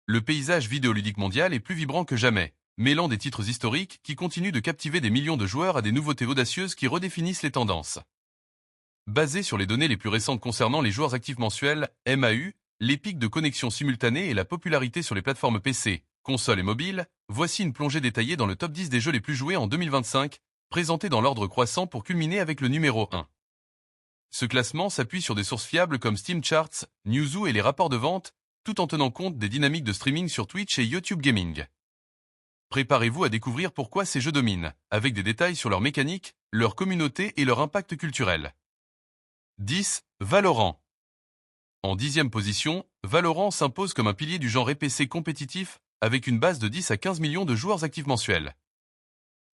le paysage vidéoludique mondial est plus vibrant que jamais, mêlant des titres historiques qui continuent de captiver des millions de joueurs à des nouveautés audacieuses qui redéfinissent les tendances. Basé sur les données les plus récentes concernant les joueurs actifs mensuels, MAU, les pics de connexion simultanée et la popularité sur les plateformes PC, consoles et mobiles, voici une plongée détaillée dans le top 10 des jeux les plus joués en 2025, présenté dans l'ordre croissant pour culminer avec le numéro 1. Ce classement s'appuie sur des sources fiables comme Steam Charts, Newzoo et les rapports de vente, tout en tenant compte des dynamiques de streaming sur Twitch et YouTube Gaming. Préparez-vous à découvrir pourquoi ces jeux dominent, avec des détails sur leur mécanique, leur communauté et leur impact culturel. 10. Valorant. En 10e position, Valorant s'impose comme un pilier du genre PC compétitif, avec une base de 10 à 15 millions de joueurs actifs mensuels.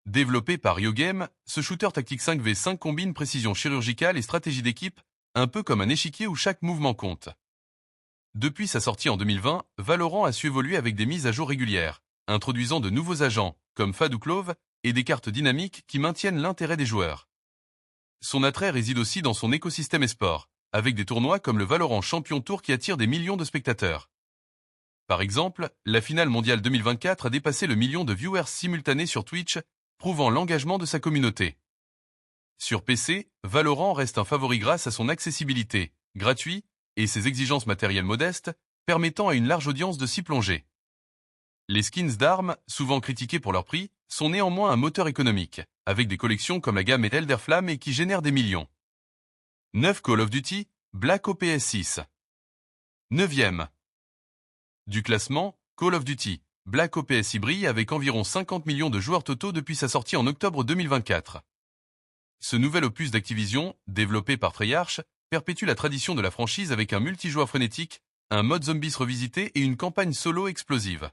Développé par RioGame, ce shooter tactique 5v5 combine précision chirurgicale et stratégie d'équipe, un peu comme un échiquier où chaque mouvement compte. Depuis sa sortie en 2020, Valorant a su évoluer avec des mises à jour régulières, introduisant de nouveaux agents, comme FAD ou Clove, et des cartes dynamiques qui maintiennent l'intérêt des joueurs. Son attrait réside aussi dans son écosystème esport, avec des tournois comme le Valorant Champion Tour qui attirent des millions de spectateurs. Par exemple, la finale mondiale 2024 a dépassé le million de viewers simultanés sur Twitch, prouvant l'engagement de sa communauté. Sur PC, Valorant reste un favori grâce à son accessibilité, gratuit, et ses exigences matérielles modestes, permettant à une large audience de s'y plonger. Les skins d'armes, souvent critiqués pour leur prix, sont néanmoins un moteur économique, avec des collections comme la gamme Elder Flame et qui génèrent des millions. 9. Call of Duty, Black Ops 6. 9e. Du classement, Call of Duty, Black Ops brille avec environ 50 millions de joueurs totaux depuis sa sortie en octobre 2024. Ce nouvel opus d'Activision, développé par Treyarch, perpétue la tradition de la franchise avec un multijoueur frénétique, un mode zombies revisité et une campagne solo explosive.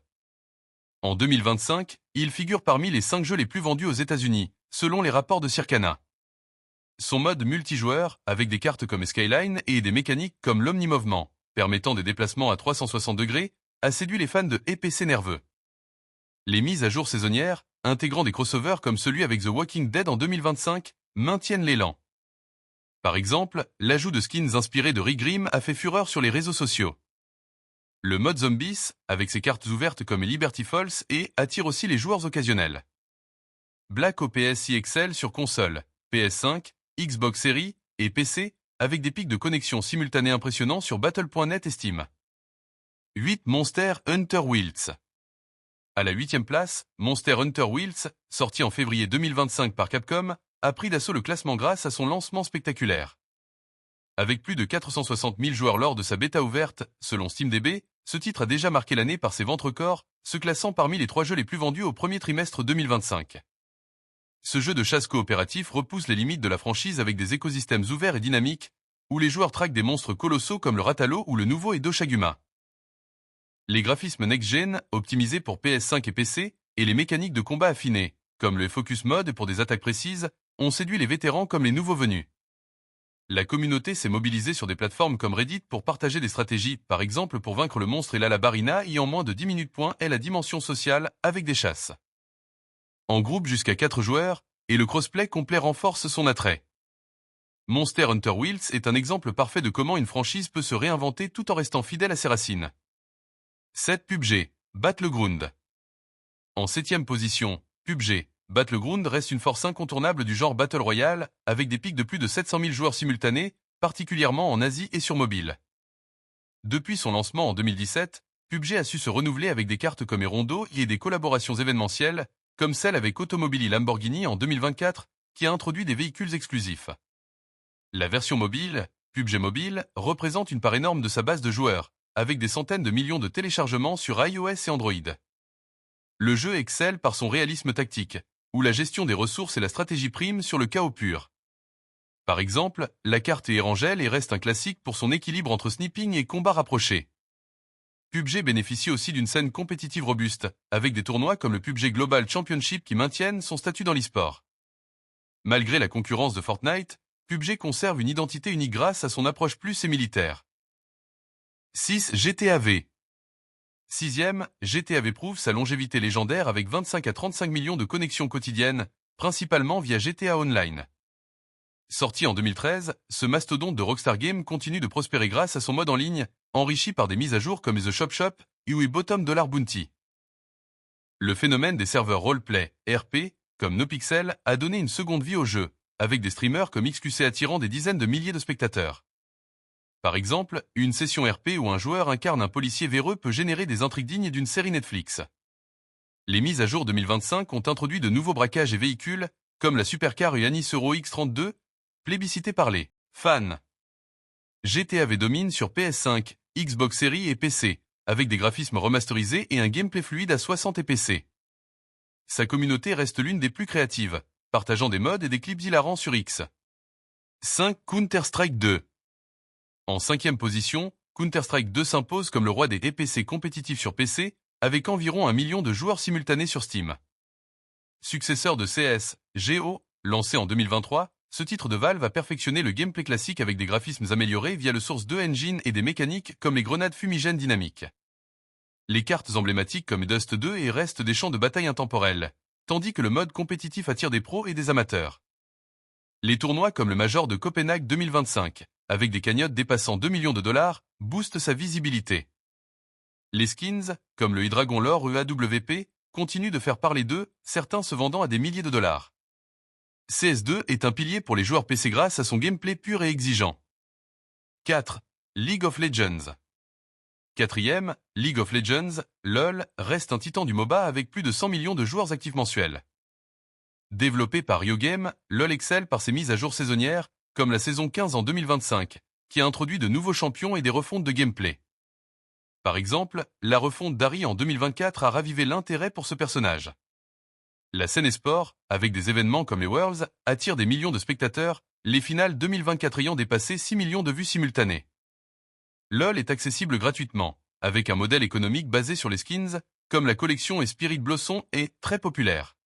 En 2025, il figure parmi les 5 jeux les plus vendus aux États-Unis, selon les rapports de Circana. Son mode multijoueur, avec des cartes comme Skyline et des mécaniques comme l'omnimouvement, permettant des déplacements à 360 degrés, a séduit les fans de PC nerveux. Les mises à jour saisonnières, intégrant des crossovers comme celui avec The Walking Dead en 2025, maintiennent l'élan. Par exemple, l'ajout de skins inspirés de Rick Grimm a fait fureur sur les réseaux sociaux. Le mode Zombies, avec ses cartes ouvertes comme Liberty Falls, attire aussi les joueurs occasionnels. Black Ops excelle sur console, PS5, Xbox Series et PC, avec des pics de connexion simultanés impressionnants sur Battle.net et Steam. 8. Monster Hunter Wilds. À la 8e place, Monster Hunter Wilds, sorti en février 2025 par Capcom, a pris d'assaut le classement grâce à son lancement spectaculaire. Avec plus de 460 000 joueurs lors de sa bêta ouverte, selon SteamDB, ce titre a déjà marqué l'année par ses ventes records, se classant parmi les 3 jeux les plus vendus au premier trimestre 2025. Ce jeu de chasse coopératif repousse les limites de la franchise avec des écosystèmes ouverts et dynamiques, où les joueurs traquent des monstres colossaux comme le Ratalo ou le nouveau Edo Shaguma. Les graphismes next-gen, optimisés pour PS5 et PC, et les mécaniques de combat affinées, comme le Focus Mode pour des attaques précises, ont séduit les vétérans comme les nouveaux venus. La communauté s'est mobilisée sur des plateformes comme Reddit pour partager des stratégies, par exemple pour vaincre le monstre et Barina et en moins de 10 minutes. Est la dimension sociale avec des chasses. En groupe jusqu'à 4 joueurs, et le crossplay complet renforce son attrait. Monster Hunter Wilds est un exemple parfait de comment une franchise peut se réinventer tout en restant fidèle à ses racines. 7. PUBG, Battleground. En 7e position, PUBG, Battleground reste une force incontournable du genre Battle Royale, avec des pics de plus de 700 000 joueurs simultanés, particulièrement en Asie et sur mobile. Depuis son lancement en 2017, PUBG a su se renouveler avec des cartes comme Erondo et des collaborations événementielles, comme celle avec Automobili Lamborghini en 2024, qui a introduit des véhicules exclusifs. La version mobile, PUBG Mobile, représente une part énorme de sa base de joueurs, avec des centaines de millions de téléchargements sur iOS et Android. Le jeu excelle par son réalisme tactique, où la gestion des ressources et la stratégie prime sur le chaos pur. Par exemple, la carte Erangel reste un classique pour son équilibre entre sniping et combat rapproché. PUBG bénéficie aussi d'une scène compétitive robuste, avec des tournois comme le PUBG Global Championship qui maintiennent son statut dans l'e-sport. Malgré la concurrence de Fortnite, PUBG conserve une identité unique grâce à son approche plus et militaire. 6. GTA V. 6e, GTA V prouve sa longévité légendaire avec 25 à 35 millions de connexions quotidiennes, principalement via GTA Online. Sorti en 2013, ce mastodonte de Rockstar Games continue de prospérer grâce à son mode en ligne, enrichi par des mises à jour comme The Shop Shop, ou Bottom Dollar Bounty. Le phénomène des serveurs roleplay, RP, comme NoPixel, a donné une seconde vie au jeu, avec des streamers comme XQC attirant des dizaines de milliers de spectateurs. Par exemple, une session RP où un joueur incarne un policier véreux peut générer des intrigues dignes d'une série Netflix. Les mises à jour 2025 ont introduit de nouveaux braquages et véhicules, comme la supercar Yanis Euro X32, plébiscitée par les fans. GTA V domine sur PS5, Xbox Series et PC, avec des graphismes remasterisés et un gameplay fluide à 60 fps. Sa communauté reste l'une des plus créatives, partageant des mods et des clips hilarants sur X. 5. Counter-Strike 2. En 5e position, Counter-Strike 2 s'impose comme le roi des EPC compétitifs sur PC, avec environ 1 million de joueurs simultanés sur Steam. Successeur de CS, GO, lancé en 2023, ce titre de Valve a perfectionné le gameplay classique avec des graphismes améliorés via le Source 2 Engine et des mécaniques comme les grenades fumigènes dynamiques. Les cartes emblématiques comme Dust 2 et restent des champs de bataille intemporels, tandis que le mode compétitif attire des pros et des amateurs. Les tournois comme le Major de Copenhague 2025, avec des cagnottes dépassant 2 millions de dollars, boostent sa visibilité. Les skins, comme le Hydragon Lore EAWP, continuent de faire parler d'eux, certains se vendant à des milliers de dollars. CS2 est un pilier pour les joueurs PC grâce à son gameplay pur et exigeant. 4. League of Legends. 4e, League of Legends, LoL, reste un titan du MOBA avec plus de 100 millions de joueurs actifs mensuels. Développé par YoGame, LoL excelle par ses mises à jour saisonnières, comme la saison 15 en 2025, qui a introduit de nouveaux champions et des refontes de gameplay. Par exemple, la refonte d'Ari en 2024 a ravivé l'intérêt pour ce personnage. La scène esport, avec des événements comme les Worlds, attire des millions de spectateurs, les finales 2024 ayant dépassé 6 millions de vues simultanées. LoL est accessible gratuitement, avec un modèle économique basé sur les skins, comme la collection et Spirit Blossom est très populaire.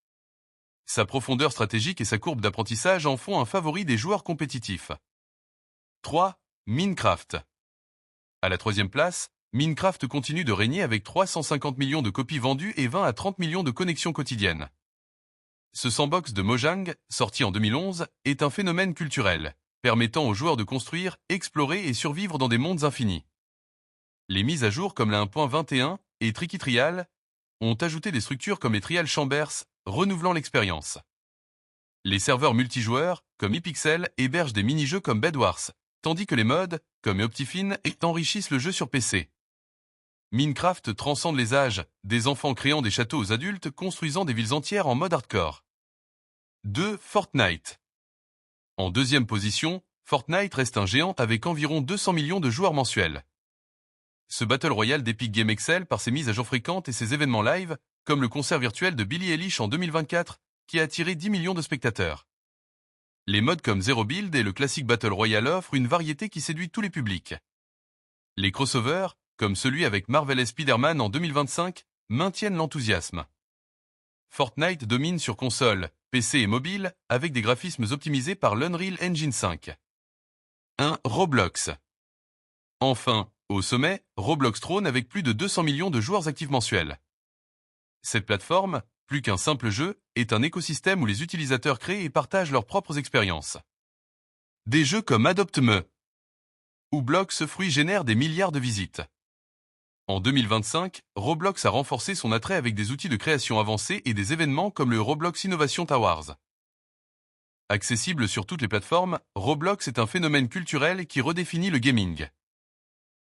Sa profondeur stratégique et sa courbe d'apprentissage en font un favori des joueurs compétitifs. 3. Minecraft. À la 3e place, Minecraft continue de régner avec 350 millions de copies vendues et 20 à 30 millions de connexions quotidiennes. Ce sandbox de Mojang, sorti en 2011, est un phénomène culturel, permettant aux joueurs de construire, explorer et survivre dans des mondes infinis. Les mises à jour comme la 1.21 et Tricky Trial ont ajouté des structures comme les Trial Chambers, renouvelant l'expérience. Les serveurs multijoueurs, comme ePixel, hébergent des mini-jeux comme Bed Wars, tandis que les mods, comme Optifine, enrichissent le jeu sur PC. Minecraft transcende les âges, des enfants créant des châteaux aux adultes construisant des villes entières en mode hardcore. 2. Fortnite. En 2e position, Fortnite reste un géant avec environ 200 millions de joueurs mensuels. Ce Battle Royale d'Epic Games excelle par ses mises à jour fréquentes et ses événements live, comme le concert virtuel de Billie Eilish en 2024, qui a attiré 10 millions de spectateurs. Les modes comme Zero Build et le classique Battle Royale offrent une variété qui séduit tous les publics. Les crossovers, comme celui avec Marvel et Spider-Man en 2025, maintiennent l'enthousiasme. Fortnite domine sur console, PC et mobile, avec des graphismes optimisés par l'Unreal Engine 5. 1. Roblox. Enfin, au sommet, Roblox trône avec plus de 200 millions de joueurs actifs mensuels. Cette plateforme, plus qu'un simple jeu, est un écosystème où les utilisateurs créent et partagent leurs propres expériences. Des jeux comme Adopt Me ou Blox Fruits génèrent des milliards de visites. En 2025, Roblox a renforcé son attrait avec des outils de création avancés et des événements comme le Roblox Innovation Awards. Accessible sur toutes les plateformes, Roblox est un phénomène culturel qui redéfinit le gaming.